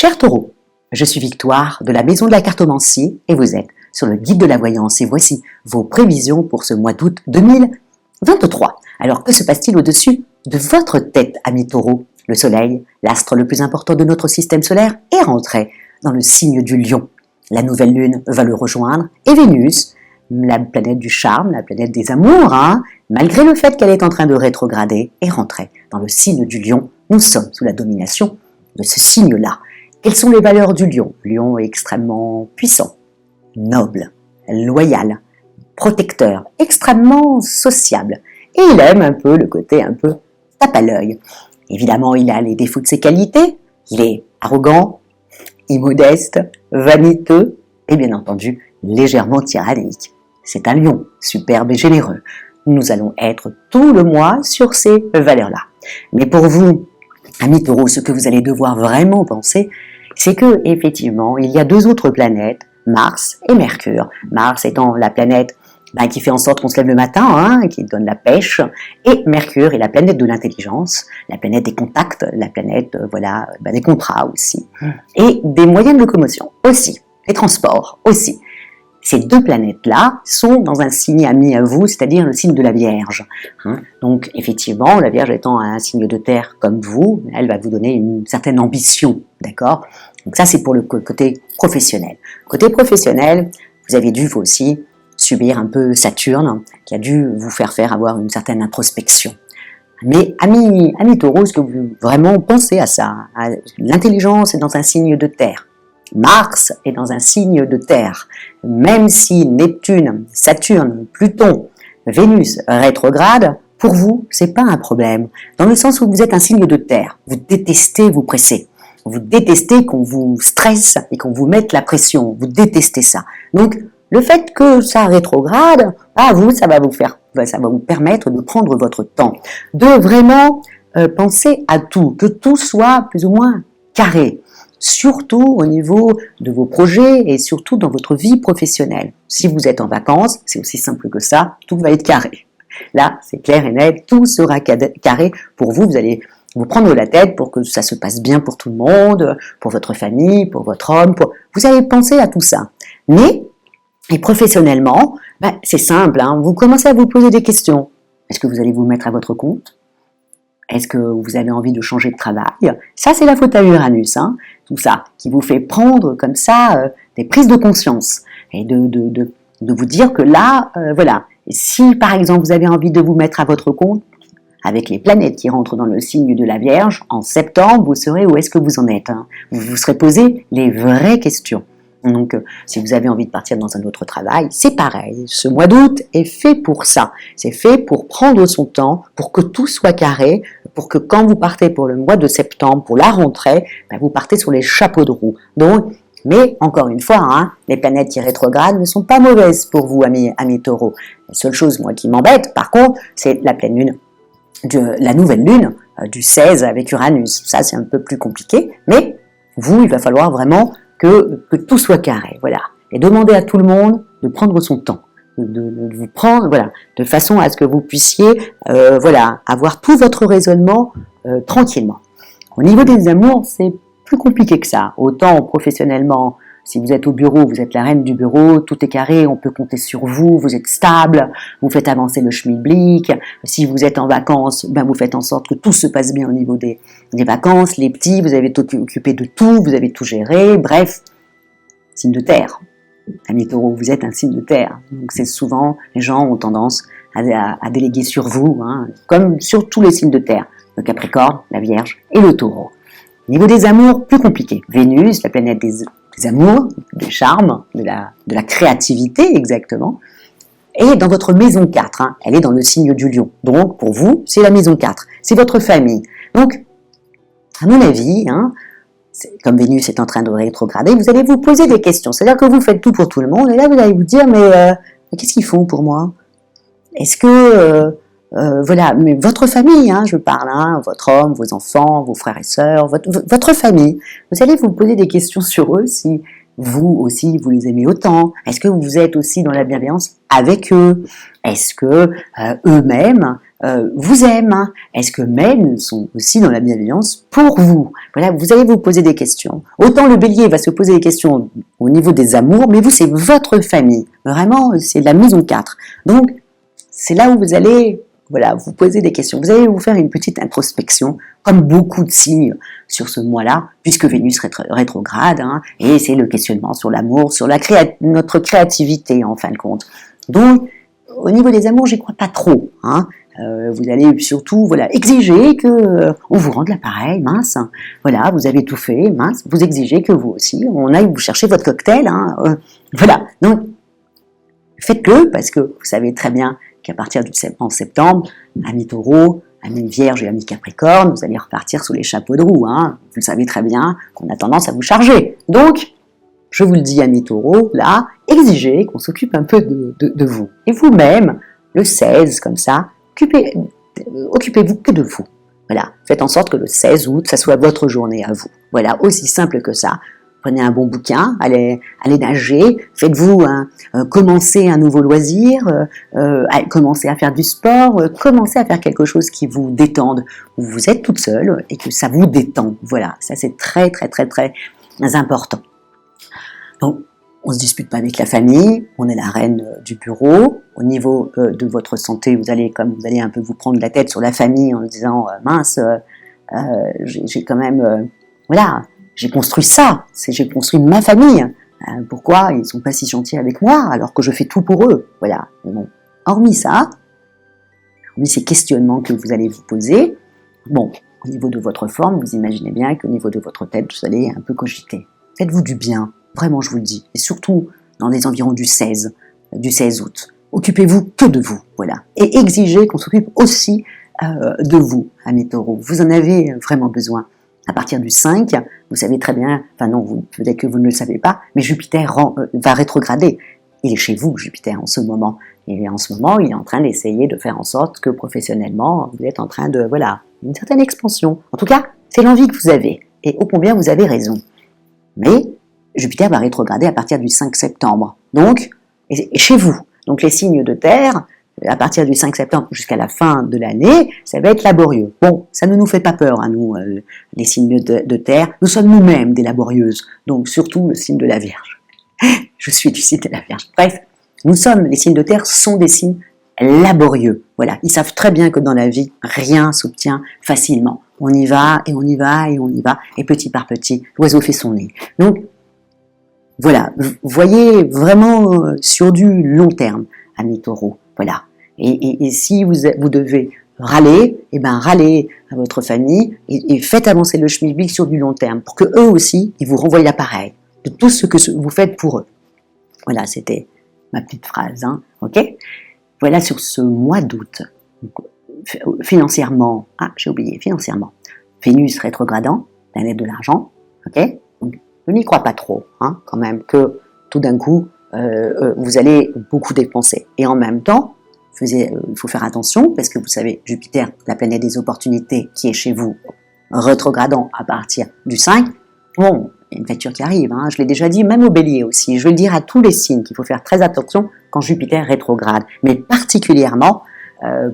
Cher Taureau, je suis Victoire de la Maison de la Cartomancie et vous êtes sur le guide de la voyance et voici vos prévisions pour ce mois d'août 2023. Alors que se passe-t-il au-dessus de votre tête, ami Taureau? Le Soleil, l'astre le plus important de notre système solaire, est rentré dans le signe du Lion. La nouvelle lune va le rejoindre et Vénus, la planète du charme, la planète des amours, malgré le fait qu'elle est en train de rétrograder, est rentrée dans le signe du Lion. Nous sommes sous la domination de ce signe-là. Quelles sont les valeurs du Lion? Le Lion est extrêmement puissant, noble, loyal, protecteur, extrêmement sociable. Et il aime un peu le côté un peu tape à l'œil. Évidemment, il a les défauts de ses qualités. Il est arrogant, immodeste, vaniteux et bien entendu légèrement tyrannique. C'est un lion, superbe et généreux. Nous allons être tout le mois sur ces valeurs-là. Mais pour vous, amis Taureaux, ce que vous allez devoir vraiment penser, c'est que effectivement, il y a deux autres planètes, Mars et Mercure. Mars étant la planète qui fait en sorte qu'on se lève le matin, qui donne la pêche, et Mercure est la planète de l'intelligence, la planète des contacts, la planète des contrats aussi, et des moyens de locomotion aussi, des transports aussi. Ces deux planètes-là sont dans un signe ami à vous, c'est-à-dire le signe de la Vierge. Donc effectivement, la Vierge étant un signe de terre comme vous, elle va vous donner une certaine ambition, d'accord? Donc ça c'est pour le côté professionnel. Côté professionnel, vous avez dû vous aussi subir un peu Saturne, qui a dû vous faire avoir une certaine introspection. Mais amis Taureaux, est-ce que vous vraiment pensez à ça? L'intelligence est dans un signe de terre. Mars est dans un signe de terre. Même si Neptune, Saturne, Pluton, Vénus rétrograde, pour vous, c'est pas un problème. Dans le sens où vous êtes un signe de terre. Vous détestez vous presser. Vous détestez qu'on vous stresse et qu'on vous mette la pression. Vous détestez ça. Donc, le fait que ça rétrograde, ça va vous permettre de prendre votre temps, de vraiment penser à tout, que tout soit plus ou moins carré, surtout au niveau de vos projets et surtout dans votre vie professionnelle. Si vous êtes en vacances, c'est aussi simple que ça, tout va être carré. Là, c'est clair et net, tout sera carré pour vous, vous allez vous prendre la tête pour que ça se passe bien pour tout le monde, pour votre famille, pour votre homme, vous allez penser à tout ça. Et professionnellement, c'est simple, vous commencez à vous poser des questions. Est-ce que vous allez vous mettre à votre compte? Est-ce que vous avez envie de changer de travail? Ça, c'est la faute à Uranus, tout ça, qui vous fait prendre comme ça des prises de conscience et de vous dire que là, Et si par exemple vous avez envie de vous mettre à votre compte, avec les planètes qui rentrent dans le signe de la Vierge, en septembre, vous saurez où est-ce que vous en êtes. Vous vous serez posé les vraies questions. Donc, si vous avez envie de partir dans un autre travail, c'est pareil. Ce mois d'août est fait pour ça. C'est fait pour prendre son temps, pour que tout soit carré, pour que quand vous partez pour le mois de septembre, pour la rentrée, vous partez sur les chapeaux de roue. Donc, mais encore une fois, les planètes qui rétrogradent ne sont pas mauvaises pour vous, amis Taureaux. La seule chose, moi, qui m'embête, par contre, c'est la pleine lune, la nouvelle lune du 16 avec Uranus. Ça, c'est un peu plus compliqué, mais vous, il va falloir vraiment que tout soit carré, Et demandez à tout le monde de prendre son temps, de vous prendre, de façon à ce que vous puissiez, avoir tout votre raisonnement tranquillement. Au niveau des amours, c'est plus compliqué que ça. Autant professionnellement, si vous êtes au bureau, vous êtes la reine du bureau, tout est carré, on peut compter sur vous, vous êtes stable, vous faites avancer le schmilblick. Si vous êtes en vacances, vous faites en sorte que tout se passe bien au niveau des vacances. Les petits, vous avez occupé de tout, vous avez tout géré. Bref, signe de terre. Amis Taureaux, vous êtes un signe de terre. Donc c'est souvent, les gens ont tendance à déléguer sur vous, comme sur tous les signes de terre. Le Capricorne, la Vierge et le Taureau. Au niveau des amours, plus compliqué. Vénus, la planète des amours, des charmes, de la créativité exactement. Et dans votre maison 4, elle est dans le signe du Lion. Donc pour vous, c'est la maison 4, c'est votre famille. Donc, à mon avis, comme Vénus est en train de rétrograder, vous allez vous poser des questions. C'est-à-dire que vous faites tout pour tout le monde, et là vous allez vous dire, mais qu'est-ce qu'ils font pour moi? Est-ce que... mais votre famille, je parle, votre homme, vos enfants, vos frères et sœurs, votre famille. Vous allez vous poser des questions sur eux, si vous aussi, vous les aimez autant. Est-ce que vous êtes aussi dans la bienveillance avec eux? Est-ce que eux-mêmes, vous aiment, hein? Est-ce que même sont aussi dans la bienveillance pour vous? Voilà, vous allez vous poser des questions. Autant le bélier va se poser des questions au niveau des amours, mais vous, c'est votre famille. Vraiment, c'est la maison 4. Donc, c'est là où vous allez vous poser des questions. Vous allez vous faire une petite introspection, comme beaucoup de signes sur ce mois-là, puisque Vénus rétrograde, hein, et c'est le questionnement sur l'amour, sur notre créativité, en fin de compte. Donc, au niveau des amours, j'y crois pas trop, hein. Vous allez surtout exiger que on vous rende l'appareil, mince. Voilà, vous avez tout fait, mince. Vous exigez que vous aussi, on aille vous chercher votre cocktail. Hein, voilà, donc faites-le parce que vous savez très bien qu'à partir du septembre, amis Taureau, amis Vierge et amis Capricorne, vous allez repartir sous les chapeaux de roue. Hein. Vous le savez très bien qu'on a tendance à vous charger. Donc, je vous le dis, amis Taureau, là, exigez qu'on s'occupe un peu de vous. Et vous-même, le 16, comme ça, occupez-vous que de vous. Voilà, faites en sorte que le 16 août, ça soit votre journée à vous. Voilà, aussi simple que ça. Prenez un bon bouquin, allez nager, faites-vous commencer un nouveau loisir, commencez à faire du sport, commencez à faire quelque chose qui vous détende, où vous êtes toute seule et que ça vous détend. Voilà, ça c'est très très très très important. Donc, on ne se dispute pas avec la famille, on est la reine du bureau. Au niveau de votre santé, vous allez un peu vous prendre la tête sur la famille en disant mince, j'ai quand même, j'ai construit ça, j'ai construit ma famille. Pourquoi ils ne sont pas si gentils avec moi alors que je fais tout pour eux? Voilà. Mais bon, hormis ça, hormis ces questionnements que vous allez vous poser, bon, au niveau de votre forme, vous imaginez bien qu'au niveau de votre tête, vous allez un peu cogiter. Faites-vous du bien. Vraiment, je vous le dis. Et surtout, dans les environs du 16 août. Occupez-vous que de vous, voilà. Et exigez qu'on s'occupe aussi de vous, amis Taureaux. Vous en avez vraiment besoin. À partir du 5, vous savez très bien, enfin non, peut-être que vous ne le savez pas, mais Jupiter va rétrograder. Il est chez vous, Jupiter, en ce moment. Et en ce moment, il est en train d'essayer de faire en sorte que professionnellement, vous êtes en train de, une certaine expansion. En tout cas, c'est l'envie que vous avez. Et ô combien vous avez raison. Mais Jupiter va rétrograder à partir du 5 septembre. Donc, et chez vous. Donc, les signes de terre, à partir du 5 septembre jusqu'à la fin de l'année, ça va être laborieux. Bon, ça ne nous fait pas peur, hein, nous, les signes de terre. Nous sommes nous-mêmes des laborieuses. Donc, surtout le signe de la Vierge. Je suis du signe de la Vierge. Bref, les signes de terre sont des signes laborieux. Voilà, ils savent très bien que dans la vie, rien s'obtient facilement. On y va, et on y va, et on y va, et petit par petit, l'oiseau fait son nid. Donc, voilà, voyez vraiment sur du long terme, amis Taureaux. Voilà. Et si vous devez râler, râlez à votre famille et faites avancer le schmilblick sur du long terme pour que eux aussi, ils vous renvoient l'appareil de tout ce que vous faites pour eux. Voilà, c'était ma petite phrase, hein, ok? Voilà sur ce mois d'août. Financièrement, j'ai oublié, financièrement. Vénus rétrogradant, planète de l'argent, ok? Donc, je n'y crois pas trop, hein, quand même, que tout d'un coup, vous allez beaucoup dépenser. Et en même temps, il faut faire attention, parce que vous savez, Jupiter, la planète des opportunités, qui est chez vous, rétrogradant à partir du 5, bon, il y a une facture qui arrive, hein, je l'ai déjà dit, même au bélier aussi. Je vais le dire à tous les signes qu'il faut faire très attention quand Jupiter rétrograde, mais particulièrement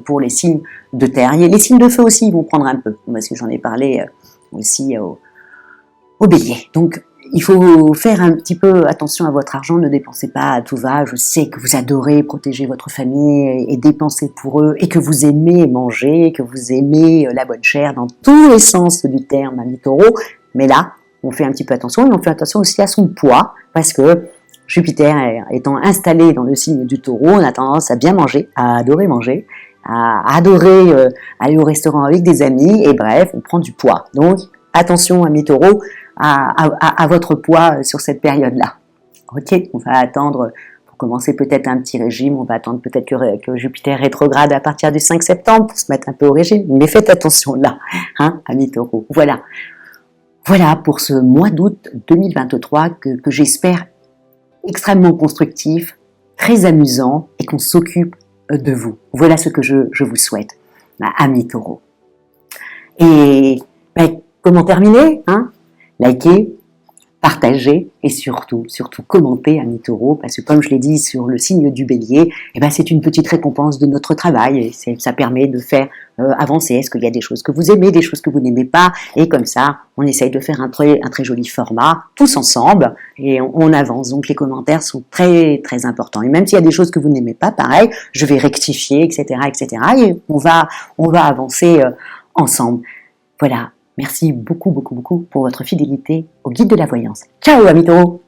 pour les signes de terre. Et les signes de feu aussi, ils vont prendre un peu, parce que j'en ai parlé aussi au bélier. Donc, il faut faire un petit peu attention à votre argent, ne dépensez pas à tout va. Je sais que vous adorez protéger votre famille et dépenser pour eux, et que vous aimez manger, que vous aimez la bonne chair dans tous les sens du terme, amis Taureaux. Mais là, on fait un petit peu attention, et on fait attention aussi à son poids, parce que Jupiter étant installé dans le signe du Taureau, on a tendance à bien manger, à adorer aller au restaurant avec des amis, et bref, on prend du poids. Donc, attention, amis Taureaux, à votre poids sur cette période-là. Ok, on va attendre, pour commencer peut-être un petit régime, on va attendre peut-être que Jupiter rétrograde à partir du 5 septembre pour se mettre un peu au régime, mais faites attention là, hein, amis Taureaux. Voilà pour ce mois d'août 2023 que j'espère extrêmement constructif, très amusant, et qu'on s'occupe de vous. Voilà ce que je vous souhaite, amis Taureaux. Et comment terminer, hein? Likez, partagez et surtout commentez, amis taureaux, parce que comme je l'ai dit sur le signe du bélier, eh ben c'est une petite récompense de notre travail et ça permet de faire avancer. Est-ce qu'il y a des choses que vous aimez, des choses que vous n'aimez pas, et comme ça, on essaye de faire un très joli format, tous ensemble, et on avance. Donc les commentaires sont très importants. Et même s'il y a des choses que vous n'aimez pas, pareil, je vais rectifier, etc., et on va avancer ensemble. Voilà. Merci beaucoup pour votre fidélité au guide de la voyance. Ciao, amis taureaux!